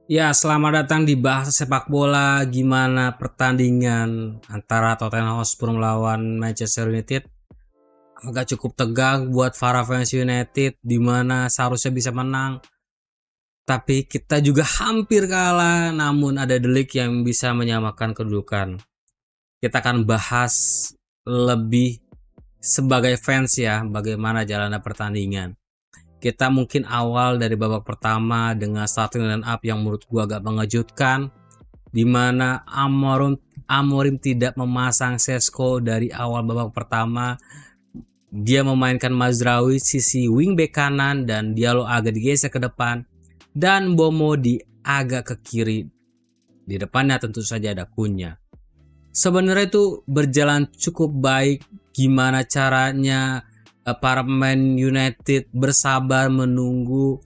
Ya, selamat datang di Bahas Sepak Bola. Gimana pertandingan antara Tottenham Hotspur melawan Manchester United? Agak cukup tegang buat para fans United, di mana seharusnya bisa menang. Tapi kita juga hampir kalah, namun ada delik yang bisa menyamakan kedudukan. Kita akan bahas lebih sebagai fans ya, bagaimana jalannya pertandingan. Kita mungkin awal dari babak pertama dengan starting line up yang menurut gua agak mengejutkan, di mana Amorim tidak memasang Sesko dari awal babak pertama. Dia memainkan Mazraoui sisi wingback kanan dan Diallo agak digeser ke depan dan Bomo di agak ke kiri. Di depannya tentu saja ada Kunya. Sebenarnya itu berjalan cukup baik. Gimana caranya para pemain United bersabar menunggu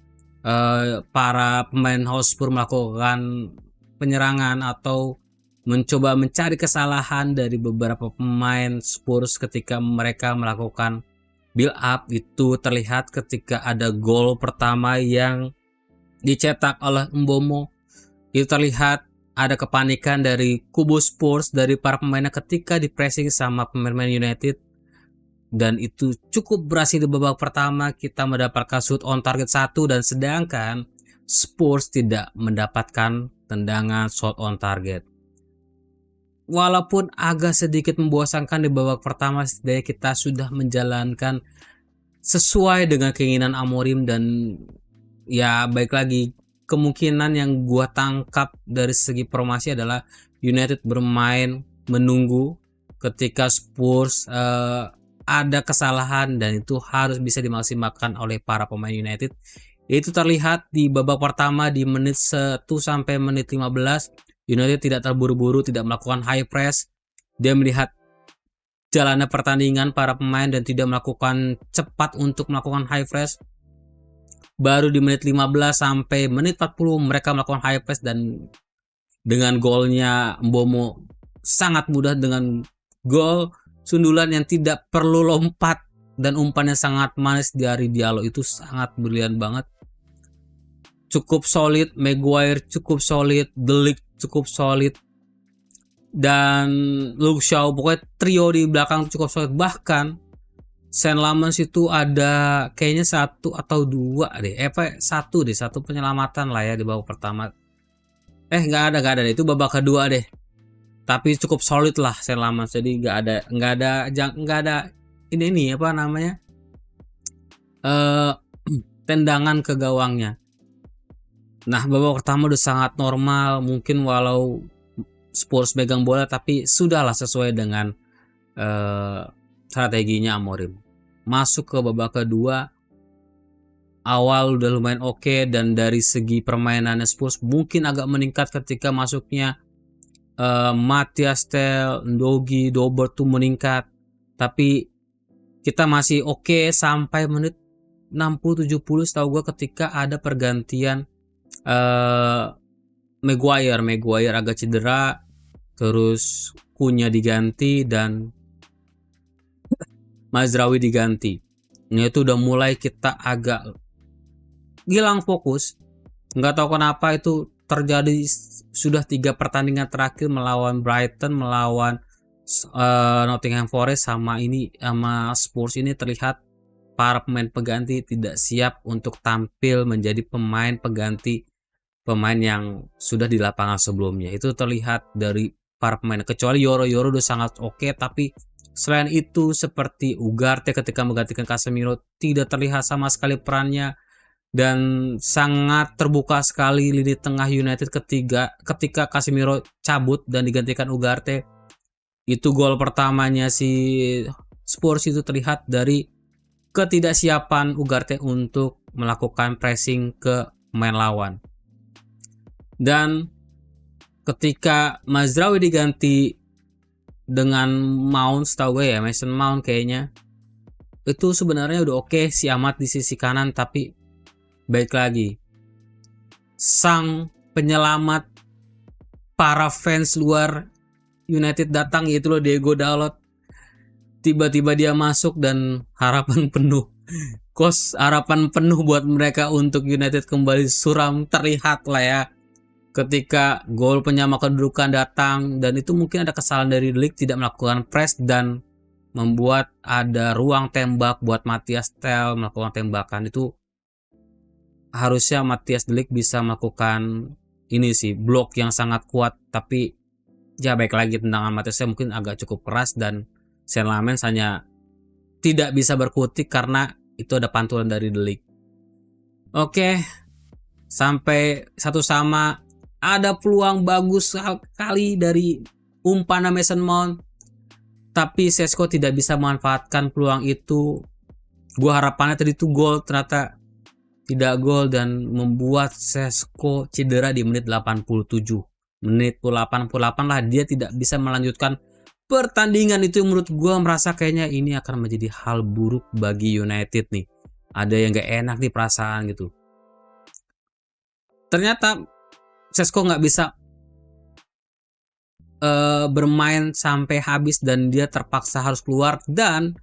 para pemain Hotspur melakukan penyerangan atau mencoba mencari kesalahan dari beberapa pemain Spurs ketika mereka melakukan build up. Itu terlihat ketika ada gol pertama yang dicetak oleh Mbomo. Itu terlihat ada kepanikan dari kubu Spurs, dari para pemainnya ketika dipressing sama pemain United, dan itu cukup berhasil di babak pertama. Kita mendapatkan shoot on target 1 dan sedangkan Spurs tidak mendapatkan tendangan shot on target. Walaupun agak sedikit membosankan di babak pertama, setidaknya kita sudah menjalankan sesuai dengan keinginan Amorim. Dan ya baik lagi, kemungkinan yang gua tangkap dari segi formasi adalah United bermain menunggu ketika Spurs ada kesalahan, dan itu harus bisa dimaksimalkan oleh para pemain United. Itu terlihat di babak pertama di menit 1 sampai menit 15. United tidak terburu-buru, tidak melakukan high press. Dia melihat jalannya pertandingan para pemain dan tidak melakukan cepat untuk melakukan high press. Baru di menit 15 sampai menit 40 mereka melakukan high press, dan dengan golnya Mbomo sangat mudah dengan gol sundulan yang tidak perlu lompat dan umpannya sangat manis dari Diallo. Itu sangat brilian banget. Cukup solid, Maguire cukup solid, De Ligt cukup solid, dan Luke Shaw, pokoknya trio di belakang cukup solid. Bahkan Saint Lamens itu ada kayaknya satu atau dua deh, satu penyelamatan lah ya di babak pertama. Nggak ada itu babak kedua deh. Tapi cukup solid lah Saint Lamens, jadi nggak ada ini apa namanya tendangan ke gawangnya. Nah, babak pertama udah sangat normal, mungkin walau Spurs pegang bola tapi sudahlah sesuai dengan strateginya Amorim. Masuk ke babak kedua, awal udah lumayan oke, dan dari segi permainannya Spurs mungkin agak meningkat ketika masuknya Matthias Tel, Ndogi, Dobert tuh meningkat. Tapi kita masih oke sampai menit 60-70 setahu gue, ketika ada pergantian Maguire agak cedera, terus Kunya diganti dan Mazraoui diganti. Nah, itu udah mulai kita agak hilang fokus. Nggak tahu kenapa itu terjadi. Sudah 3 pertandingan terakhir melawan Brighton, melawan Nottingham Forest, sama Spurs ini terlihat para pemain pengganti tidak siap untuk tampil menjadi pemain pengganti pemain yang sudah di lapangan sebelumnya. Itu terlihat dari para pemain, kecuali Yoro udah sangat oke, tapi selain itu seperti Ugarte ketika menggantikan Casemiro tidak terlihat sama sekali perannya, dan sangat terbuka sekali lini tengah United ketika Casemiro cabut dan digantikan Ugarte. Itu gol pertamanya si Spurs itu terlihat dari ketidaksiapan Ugarte untuk melakukan pressing ke pemain lawan. Dan ketika Mazraoui diganti dengan Mount, setahu gue ya Mason Mount kayaknya, itu sebenarnya udah oke si Amat di sisi kanan. Tapi baik lagi, sang penyelamat para fans luar United datang, yaitu loh Diego Dalot. Tiba-tiba dia masuk dan harapan penuh buat mereka untuk United kembali suram terlihat lah ya. ketika gol penyama kedudukan datang, dan itu mungkin ada kesalahan dari De Ligt tidak melakukan press dan membuat ada ruang tembak buat Matthias Tel melakukan tembakan. Itu harusnya Matthias De Ligt bisa melakukan ini sih, blok yang sangat kuat, tapi ya baik lagi tendangan Matthias Tel mungkin agak cukup keras dan Saint Lamens hanya tidak bisa berkutik karena itu ada pantulan dari De Ligt. Oke, sampai 1-1. Ada peluang bagus sekali dari umpan Mason Mount, tapi Šeško tidak bisa memanfaatkan peluang itu. Gua harapannya tadi itu gol, ternyata tidak gol dan membuat Šeško cedera di menit 87. Menit 88 lah dia tidak bisa melanjutkan pertandingan itu. Menurut gua merasa kayaknya ini akan menjadi hal buruk bagi United nih. Ada yang gak enak di perasaan gitu. Ternyata Šeško nggak bisa bermain sampai habis dan dia terpaksa harus keluar, dan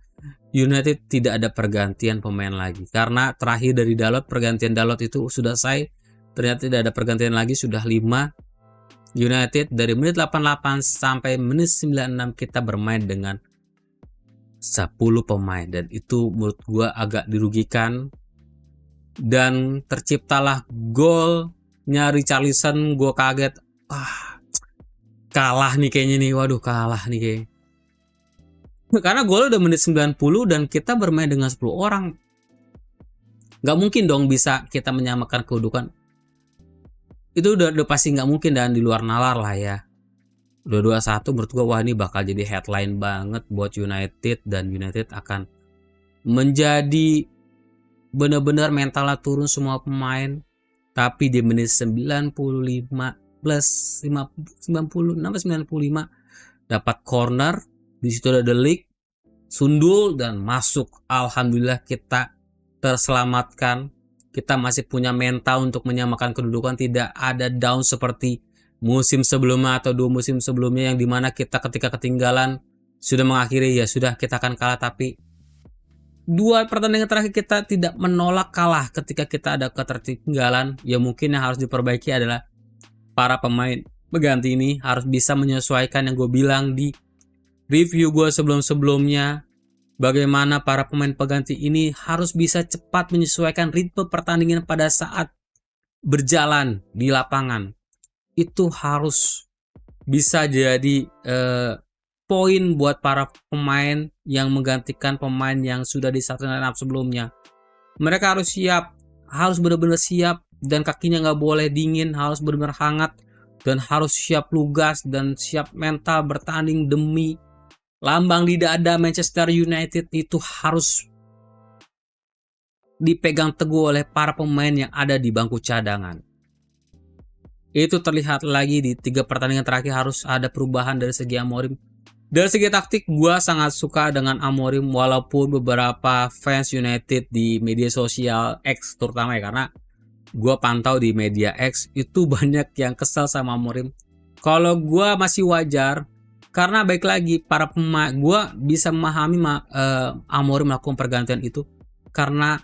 United tidak ada pergantian pemain lagi karena terakhir dari Dalot, pergantian Dalot itu sudah selesai. Ternyata tidak ada pergantian lagi, sudah 5. United dari menit 88 sampai menit 96 kita bermain dengan 10 pemain, dan itu menurut gua agak dirugikan. Dan terciptalah golnya Richarlison. Gue kaget, kalah nih kayaknya nih, waduh kalah nih kayaknya. Karena gol udah menit 90 dan kita bermain dengan 10 orang. Gak mungkin dong bisa kita menyamakan kedudukan. Itu udah pasti gak mungkin dan di luar nalar lah ya. Udah 2-1, menurut gue wah ini bakal jadi headline banget buat United, dan United akan menjadi benar-benar mentalnya turun semua pemain. Tapi di menit 95 plus 95 dapat corner, di situ ada De Ligt sundul dan masuk. Alhamdulillah kita terselamatkan. Kita masih punya mental untuk menyamakan kedudukan, tidak ada down seperti musim sebelumnya atau 2 musim sebelumnya yang dimana kita ketika ketinggalan sudah mengakhiri ya sudah kita akan kalah. Tapi 2 pertandingan terakhir kita tidak menolak kalah ketika kita ada ketertinggalan. Ya mungkin yang harus diperbaiki adalah para pemain pengganti ini harus bisa menyesuaikan yang gue bilang di review gue sebelum-sebelumnya. Bagaimana para pemain pengganti ini harus bisa cepat menyesuaikan ritme pertandingan pada saat berjalan di lapangan. Itu harus bisa jadi poin buat para pemain yang menggantikan pemain yang sudah di starting lineup sebelumnya. Mereka harus siap, harus benar-benar siap, dan kakinya nggak boleh dingin, harus benar-benar hangat, dan harus siap lugas dan siap mental bertanding demi lambang di dada Manchester United. Itu harus dipegang teguh oleh para pemain yang ada di bangku cadangan. Itu terlihat lagi di 3 pertandingan terakhir harus ada perubahan dari segi Amorim. Dari segi taktik, gue sangat suka dengan Amorim, walaupun beberapa fans United di media sosial X terutama ya, karena gue pantau di media X itu banyak yang kesal sama Amorim. Kalau gue masih wajar, karena baik lagi para pemain, gue bisa memahami Amorim melakukan pergantian itu karena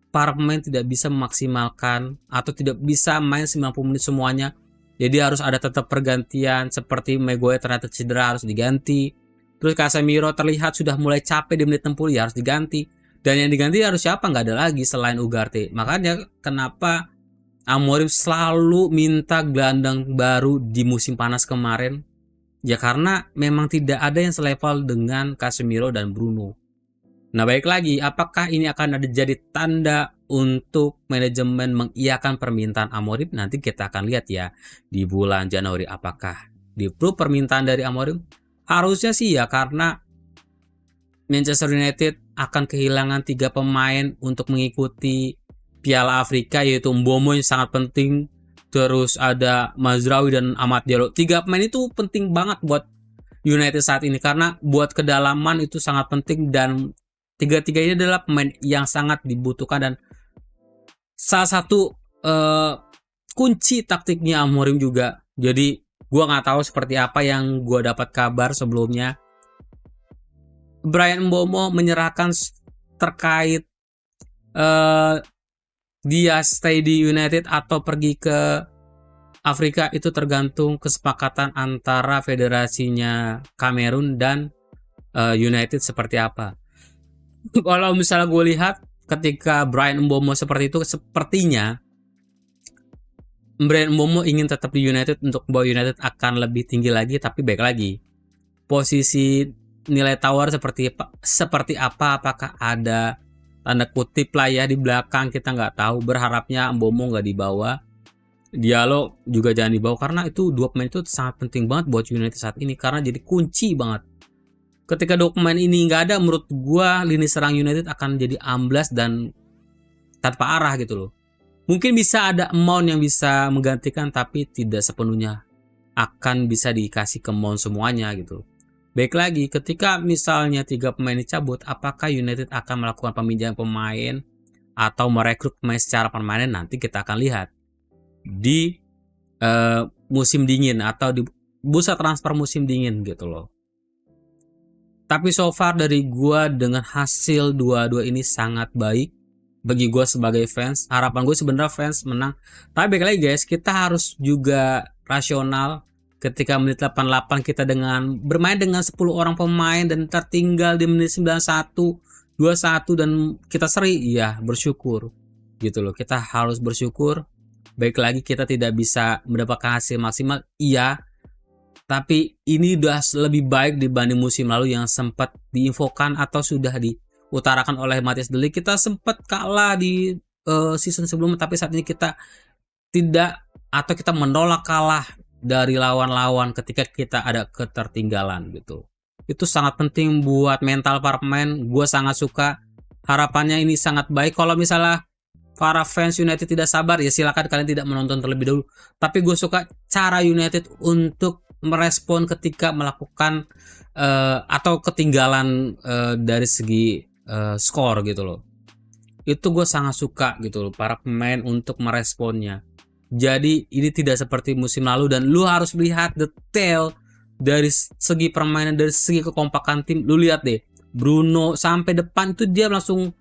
para pemain tidak bisa memaksimalkan atau tidak bisa main 90 menit semuanya. Jadi harus ada tetap pergantian, seperti Maguire ternyata cedera harus diganti. Terus Casemiro terlihat sudah mulai capek di menit 60 ya harus diganti. Dan yang diganti harus siapa? Nggak ada lagi selain Ugarte. Makanya kenapa Amorim selalu minta gelandang baru di musim panas kemarin. Ya karena memang tidak ada yang selevel dengan Casemiro dan Bruno. Nah baik lagi, apakah ini akan ada jadi tanda untuk manajemen mengiyakan permintaan Amorim? Nanti kita akan lihat ya di bulan Januari apakah di-approve permintaan dari Amorim. Harusnya sih ya, karena Manchester United akan kehilangan 3 pemain untuk mengikuti Piala Afrika, yaitu Mbomo yang sangat penting, terus ada Mazraoui dan Amad Diallo. 3 pemain itu penting banget buat United saat ini karena buat kedalaman itu sangat penting, dan 3-3 ini adalah pemain yang sangat dibutuhkan dan salah satu kunci taktiknya Amorim juga. Jadi gue nggak tahu seperti apa, yang gue dapat kabar sebelumnya Bryan Mbeumo menyerahkan terkait dia stay di United atau pergi ke Afrika itu tergantung kesepakatan antara federasinya Kamerun dan United seperti apa. Kalau misalnya gue lihat ketika Brian Mbeumo seperti itu, sepertinya Brian Mbeumo ingin tetap di United untuk bahwa United akan lebih tinggi lagi, tapi baik lagi posisi nilai tawar seperti apa, apakah ada tanda kutip lah ya di belakang, kita nggak tahu. Berharapnya Mbeumo nggak dibawa, Diallo juga jangan dibawa, karena itu dua pemain itu sangat penting banget buat United saat ini, karena jadi kunci banget. Ketika dua pemain ini nggak ada, menurut gua lini serang United akan jadi amblas dan tanpa arah gitu loh. Mungkin bisa ada Mount yang bisa menggantikan, tapi tidak sepenuhnya akan bisa dikasih ke Mount semuanya gitu. Baik lagi, ketika misalnya 3 pemain dicabut, apakah United akan melakukan peminjaman pemain atau merekrut pemain secara permanen? Nanti kita akan lihat di musim dingin atau di bursa transfer musim dingin gitu loh. Tapi so far dari gua dengan hasil dua-dua ini sangat baik bagi gue sebagai fans. Harapan gue sebenarnya fans menang. Tapi baik lagi guys, kita harus juga rasional. Ketika menit 88 kita bermain dengan 10 orang pemain dan tertinggal di menit 91, 21 dan kita seri, ya bersyukur gitu loh. Kita harus bersyukur. Baik lagi, kita tidak bisa mendapatkan hasil maksimal, iya. Tapi ini udah lebih baik dibanding musim lalu yang sempat diinfokan atau sudah diutarakan oleh Matthijs de Ligt. Kita sempat kalah di season sebelumnya, tapi saat ini kita tidak, atau kita menolak kalah dari lawan-lawan ketika kita ada ketertinggalan gitu. Itu sangat penting buat mental para pemain. Gue sangat suka. Harapannya ini sangat baik. Kalau misalnya para fans United tidak sabar, ya silakan kalian tidak menonton terlebih dahulu. Tapi gue suka cara United untuk merespon ketika melakukan atau ketinggalan dari segi skor gitu loh. Itu gue sangat suka gitu loh, para pemain untuk meresponnya. Jadi ini tidak seperti musim lalu, dan lu harus lihat detail dari segi permainan, dari segi kekompakan tim. Lu lihat deh, Bruno sampai depan itu dia langsung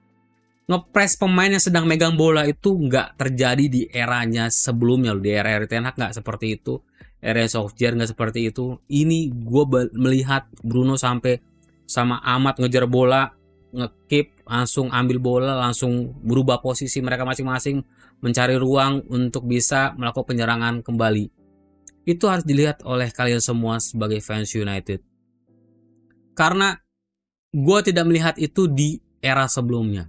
ngepres pemain yang sedang megang bola. Itu nggak terjadi di eranya sebelumnya loh. Di era Ten Hag nggak seperti itu, era Solskjaer nggak seperti itu. Ini gue melihat Bruno sampai sama Ahmad ngejar bola, nge-keep, langsung ambil bola, langsung berubah posisi mereka masing-masing, mencari ruang untuk bisa melakukan penyerangan kembali. Itu harus dilihat oleh kalian semua sebagai fans United, karena gue tidak melihat itu di era sebelumnya.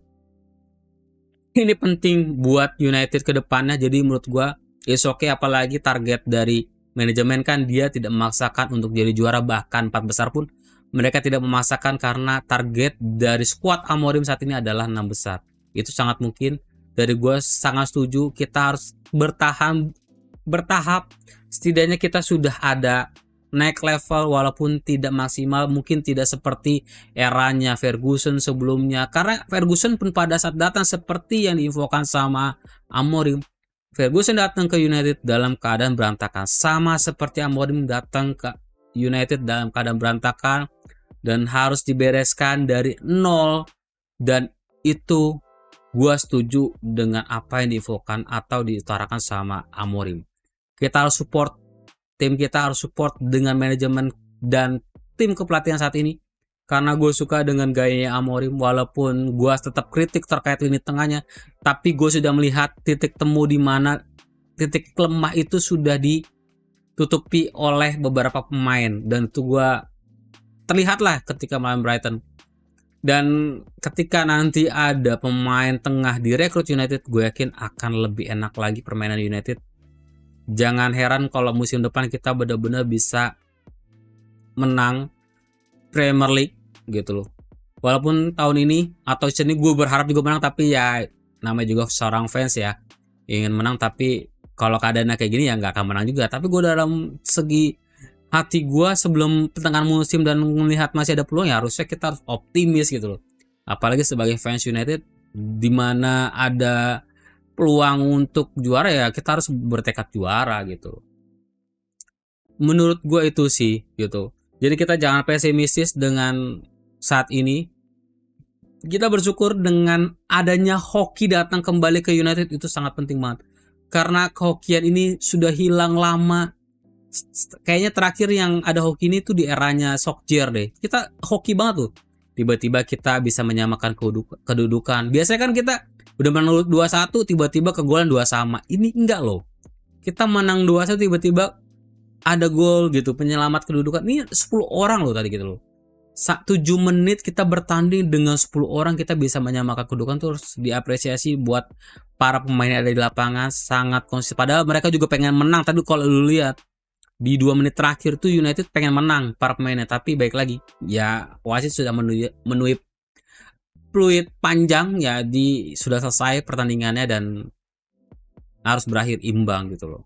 Ini penting buat United ke depannya. Jadi menurut gue it's okay, apalagi target dari manajemen kan dia tidak memaksakan untuk jadi juara, bahkan 4 besar pun mereka tidak memaksakan, karena target dari squad Amorim saat ini adalah 6 besar. Itu sangat mungkin. Dari gue sangat setuju, kita harus bertahap. Setidaknya kita sudah ada naik level walaupun tidak maksimal, mungkin tidak seperti eranya Ferguson sebelumnya. Karena Ferguson pun pada saat datang seperti yang diinfokan sama Amorim, Ferguson datang ke United dalam keadaan berantakan, sama seperti Amorim datang ke United dalam keadaan berantakan dan harus dibereskan dari nol. Dan itu gue setuju dengan apa yang diinfokan atau diutarakan sama Amorim. Kita harus support tim, kita harus support dengan manajemen dan tim kepelatihan saat ini, karena gue suka dengan gayanya Amorim. Walaupun gue tetap kritik terkait lini tengahnya, tapi gue sudah melihat titik temu di mana titik lemah itu sudah ditutupi oleh beberapa pemain, dan itu gue terlihatlah ketika melawan Brighton. Dan ketika nanti ada pemain tengah direkrut United, gue yakin akan lebih enak lagi permainan United. Jangan heran kalau musim depan kita benar-benar bisa menang Premier League gitu loh. Walaupun tahun ini atau season ini gue berharap juga menang, tapi ya namanya juga seorang fans ya, ingin menang, tapi kalau keadaannya kayak gini ya nggak akan menang juga. Tapi gue dalam segi hati gue sebelum pertengahan musim dan melihat masih ada peluang, ya harusnya kita harus optimis gitu loh. Apalagi sebagai fans United, dimana ada peluang untuk juara, ya kita harus bertekad juara gitu. Menurut gue itu sih gitu. Jadi kita jangan pesimistis dengan saat ini. Kita bersyukur dengan adanya hoki datang kembali ke United, itu sangat penting banget. karena kehokian ini sudah hilang lama. Kayaknya terakhir yang ada hoki ini tuh di eranya Solskjaer deh. Kita hoki banget tuh. Tiba-tiba kita bisa menyamakan kedudukan. Biasanya kan kita udah menang 2-1, tiba-tiba kegolan 2 sama. Ini enggak loh. Kita menang 2-1, tiba-tiba ada gol gitu, penyelamat kedudukan. Ini 10 orang loh tadi gitu loh. 7 menit kita bertanding dengan 10 orang, kita bisa menyamakan kedudukan, terus diapresiasi buat para pemain yang ada di lapangan. Sangat konsisten, padahal mereka juga pengen menang. Tadi kalau lu lihat di 2 menit terakhir tuh United pengen menang para pemainnya, tapi baik lagi ya wasit sudah menuip fluid panjang ya, sudah selesai pertandingannya dan harus berakhir imbang gitu loh.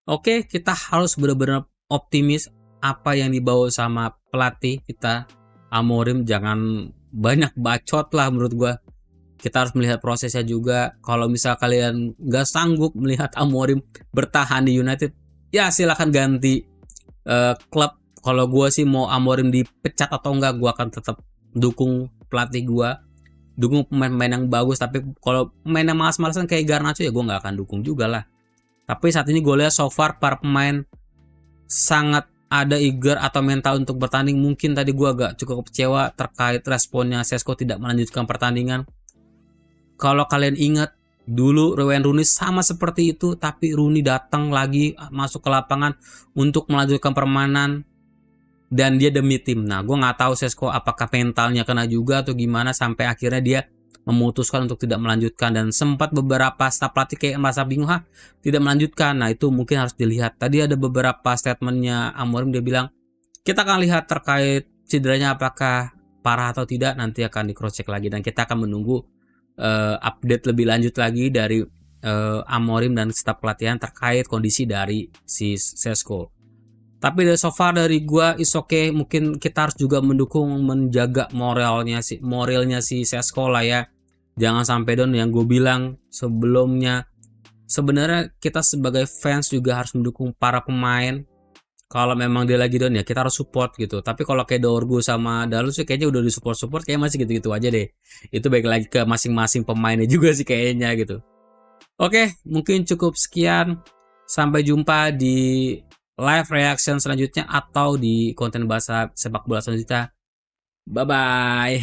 Oke, kita harus benar-benar optimis apa yang dibawa sama pelatih kita Amorim. Jangan banyak bacot lah menurut gua. Kita harus melihat prosesnya juga. Kalau misal kalian nggak sanggup melihat Amorim bertahan di United, ya silakan ganti klub. Kalau gua sih mau Amorim dipecat atau enggak, gua akan tetap dukung pelatih gua, dukung pemain-pemain yang bagus. Tapi kalau pemain yang malas-malasan kayak Garnacho ya gua nggak akan dukung juga lah. Tapi saat ini gue lihat so far para pemain sangat ada eager atau mental untuk bertanding. Mungkin tadi gue agak cukup kecewa terkait responnya Šeško tidak melanjutkan pertandingan. Kalau kalian ingat dulu Wayne Rooney sama seperti itu, tapi Rooney datang lagi masuk ke lapangan untuk melanjutkan permainan dan dia demi tim. Nah, gue nggak tahu Šeško apakah mentalnya kena juga atau gimana sampai akhirnya dia memutuskan untuk tidak melanjutkan, dan sempat beberapa staf pelatih kayak merasa bingung tidak melanjutkan. Nah, itu mungkin harus dilihat. Tadi ada beberapa statementnya Amorim, dia bilang kita akan lihat terkait cederanya apakah parah atau tidak, nanti akan di cross check lagi dan kita akan menunggu update lebih lanjut lagi dari Amorim dan staf pelatihan terkait kondisi dari si Šeško. Tapi so far dari gua is okay. Mungkin kita harus juga mendukung, menjaga moralnya si Šeško lah ya. Jangan sampai down. Yang gue bilang sebelumnya, sebenarnya kita sebagai fans juga harus mendukung para pemain. Kalau memang dia lagi down ya kita harus support gitu. Tapi kalau kayak Dorgu sama Dalot sih kayaknya udah disupport kayak masih gitu-gitu aja deh. Itu baik lagi ke masing-masing pemainnya juga sih kayaknya gitu. Oke, mungkin cukup sekian. Sampai jumpa di live reaction selanjutnya atau di konten bahasa sepak bola selanjutnya. Bye bye.